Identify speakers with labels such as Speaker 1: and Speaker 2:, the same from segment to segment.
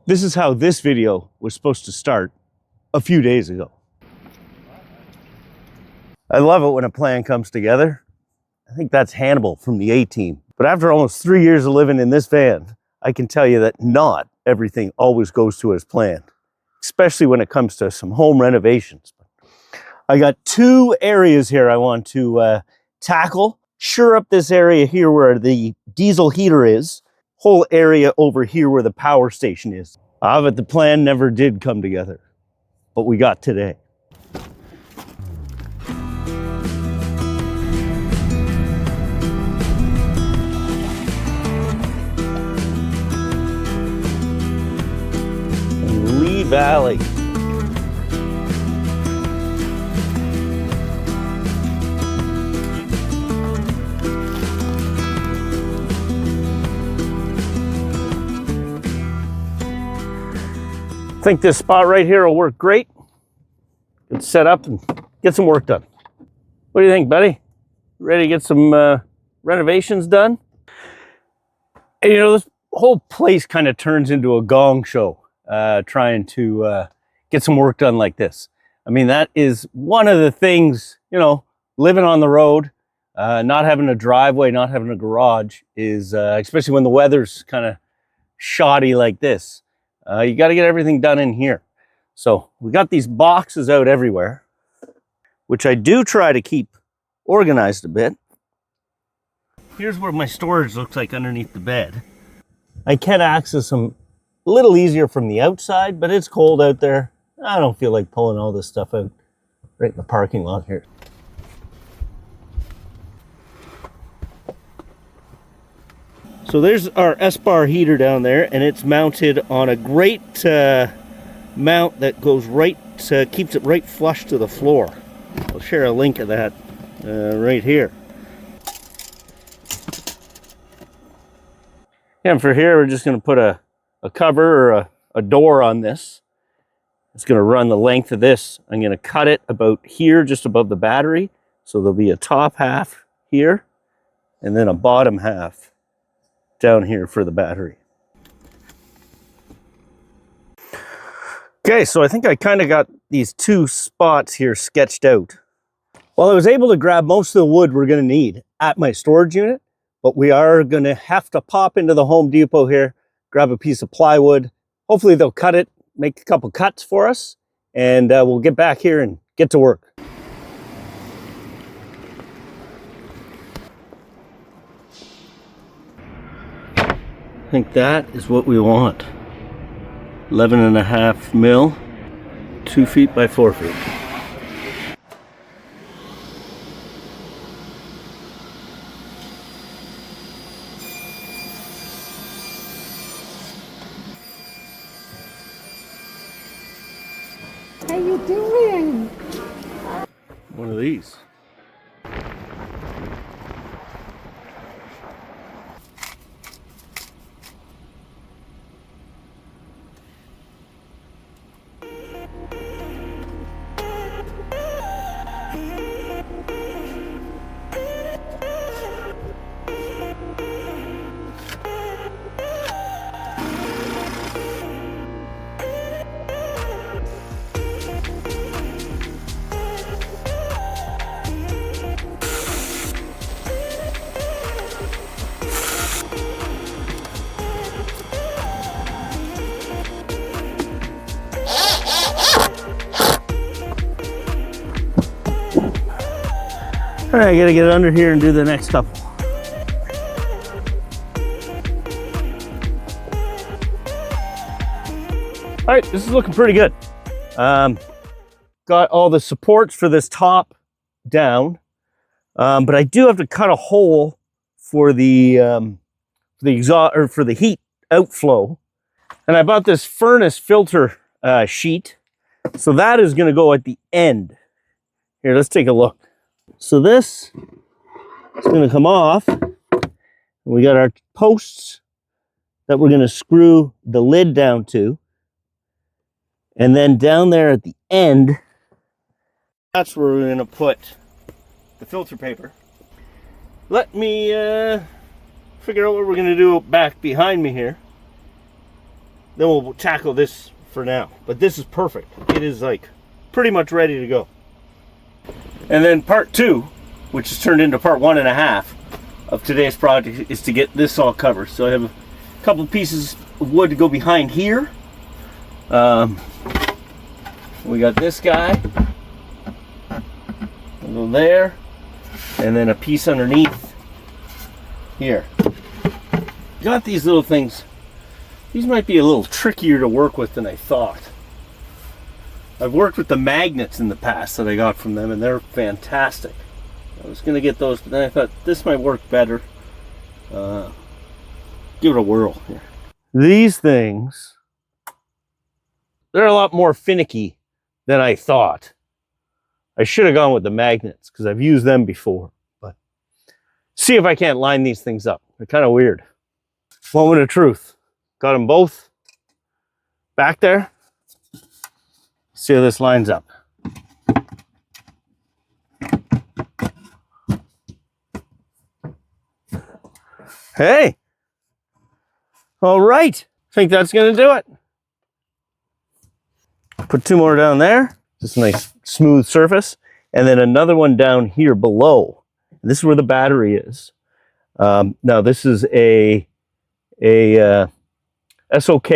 Speaker 1: This is how this video was supposed to start a few days ago. I love it when a plan comes together. I think that's Hannibal from the A-Team. But after almost 3 years of living in this van, I can tell you that not everything always goes to as planned, especially when it comes to some home renovations. I got two areas here I want to tackle. Sure up this area here where the diesel heater is, whole area over here where the power station is. But the plan never did come together, but we got today. Lee Valley. I think this spot right here will work great. Get set up and get some work done. What do you think, buddy? Ready to get some renovations done? And, you know, this whole place kind of turns into a gong show, trying to get some work done like this. I mean, that is one of the things, you know, living on the road, not having a driveway, not having a garage is, especially when the weather's kind of shoddy like this. You got to get everything done in here. So we got these boxes out everywhere, which I do try to keep organized a bit. Here's where my storage looks like underneath the bed. I can access them a little easier from the outside, but it's cold out there. I don't feel like pulling all this stuff out right in the parking lot here. So there's our S-bar heater down there, and it's mounted on a great mount that goes right, keeps it right flush to the floor. I'll share a link of that right here. And for here, we're just going to put a cover or a door on this. It's going to run the length of this. I'm going to cut it about here, just above the battery. So there'll be a top half here, and then a bottom half down here for the battery. Okay, so I think I kind of got these two spots here sketched out. Well, I was able to grab most of the wood we're going to need at my storage unit, but we are going to have to pop into the Home Depot here, grab a piece of plywood. Hopefully they'll cut it, make a couple cuts for us, and we'll get back here and get to work. I think that is what we want. 11.5 mil, 2 feet by 4 feet.
Speaker 2: How you doing?
Speaker 1: One of these. All right, I gotta get under here and do the next couple. All right, this is looking pretty good. Got all the supports for this top down, but I do have to cut a hole for the exhaust or for the heat outflow. And I bought this furnace filter sheet, so that is going to go at the end. Here, let's take a look. So this is going to come off. We got our posts that we're going to screw the lid down to. And then down there at the end, that's where we're going to put the filter paper. Let me figure out what we're going to do back behind me here. then we'll tackle this for now. But this is perfect. It is like pretty much ready to go. And then part 2, which has turned into part 1.5 of today's project, is to get this all covered. So I have a couple pieces of wood to go behind here. We got this guy. We'll go there. And then a piece underneath here. Got these little things. These might be a little trickier to work with than I thought. I've worked with the magnets in the past that I got from them, and they're fantastic. I was going to get those, but then I thought this might work better. Give it a whirl here. These things, they're a lot more finicky than I thought. I should have gone with the magnets because I've used them before. But see if I can't line these things up. They're kind of weird. Moment of truth. Got them both back there. See how this lines up. Hey. All right. Think that's going to do it. Put 2 more down there. Just a nice smooth surface. And then another one down here below. And this is where the battery is. Now this is a SOK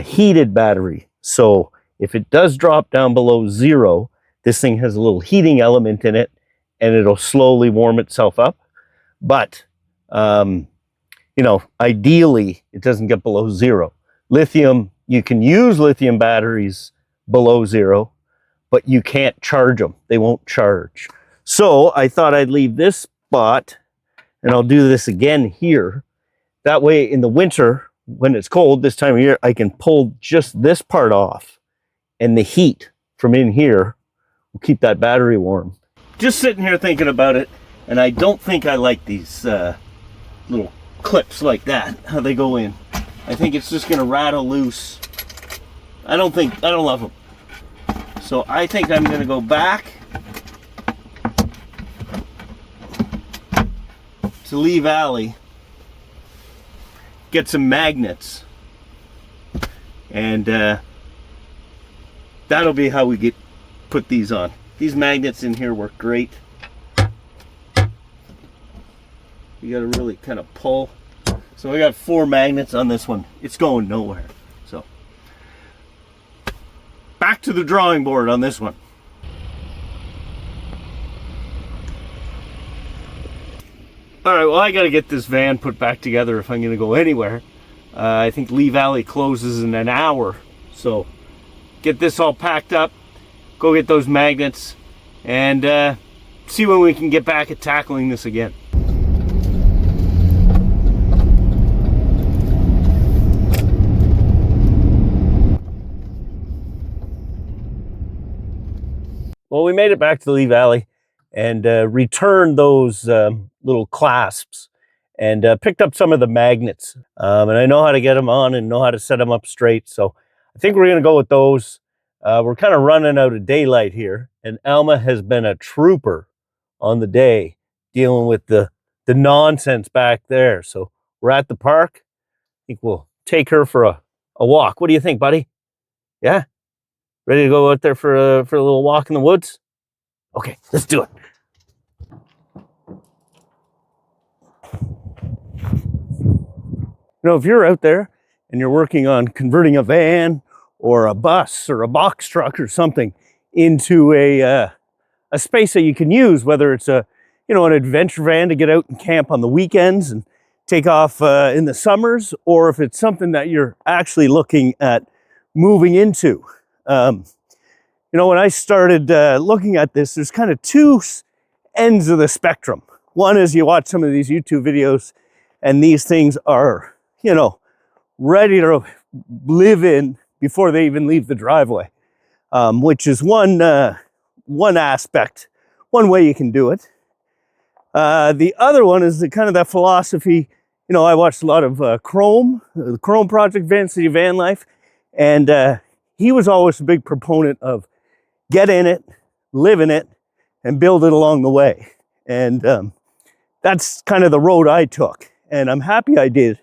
Speaker 1: heated battery. So if it does drop down below 0, this thing has a little heating element in it and it'll slowly warm itself up. But, you know, ideally it doesn't get below 0. Lithium, you can use lithium batteries below 0, but you can't charge them. They won't charge. So I thought I'd leave this spot, and I'll do this again here. That way in the winter, when it's cold this time of year, I can pull just this part off, and the heat from in here will keep that battery warm. Just sitting here thinking about it, and I don't think I like these little clips like that, how they go in. I think it's just gonna rattle loose. I don't love them. So I think I'm gonna go back to Lee Valley, get some magnets, and that'll be how we put these on. These magnets in here work great. You gotta really kind of pull. So I got 4 magnets on this one. It's going nowhere. So back to the drawing board on this one. All right, well, I got to get this van put back together if I'm going to go anywhere. I think Lee Valley closes in an hour. So get this all packed up, go get those magnets, and see when we can get back at tackling this again. Well, we made it back to Lee Valley and returned those little clasps and picked up some of the magnets. And I know how to get them on and know how to set them up straight. So I think we're going to go with those. We're kind of running out of daylight here. And Alma has been a trooper on the day dealing with the nonsense back there. So we're at the park. I think we'll take her for a walk. What do you think, buddy? Yeah? Ready to go out there for a little walk in the woods? Okay, let's do it. You know, if you're out there and you're working on converting a van or a bus or a box truck or something into a space that you can use, whether it's an adventure van to get out and camp on the weekends and take off in the summers, or if it's something that you're actually looking at moving into. When I started looking at this, there's kind of 2 ends of the spectrum. One is you watch some of these YouTube videos and these things are, ready to live in before they even leave the driveway, which is one aspect, one way you can do it. The other one is that philosophy. I watched a lot of Chrome, the Chrome Project, Vanlife, and he was always a big proponent of get in it, live in it, and build it along the way. And that's kind of the road I took. And I'm happy I did,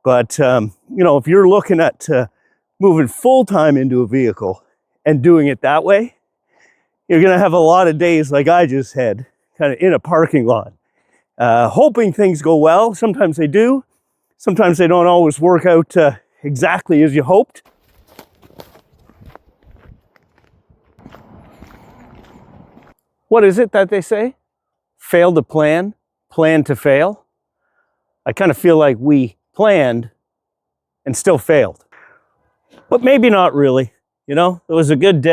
Speaker 1: But, you know, if you're looking at moving full-time into a vehicle and doing it that way, you're going to have a lot of days like I just had, kind of in a parking lot, hoping things go well. Sometimes they do. Sometimes they don't always work out exactly as you hoped. What is it that they say? Fail to plan, plan to fail. I kind of feel like we planned and still failed. But maybe not really, you know? It was a good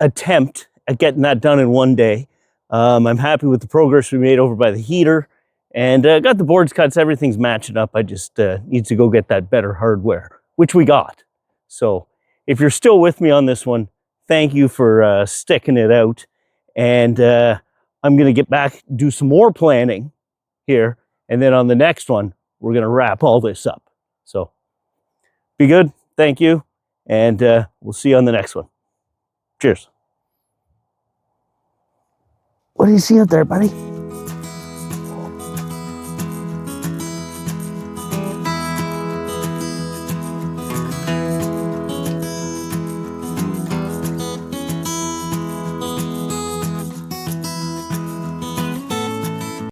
Speaker 1: attempt at getting that done in one day. I'm happy with the progress we made over by the heater, and got the boards cuts, everything's matching up. I just need to go get that better hardware, which we got. So if you're still with me on this one, thank you for sticking it out. And I'm gonna get back, do some more planning here, and then on the next one, we're gonna wrap all this up. So be good, thank you, and we'll see you on the next one. Cheers. What do you see out there, buddy?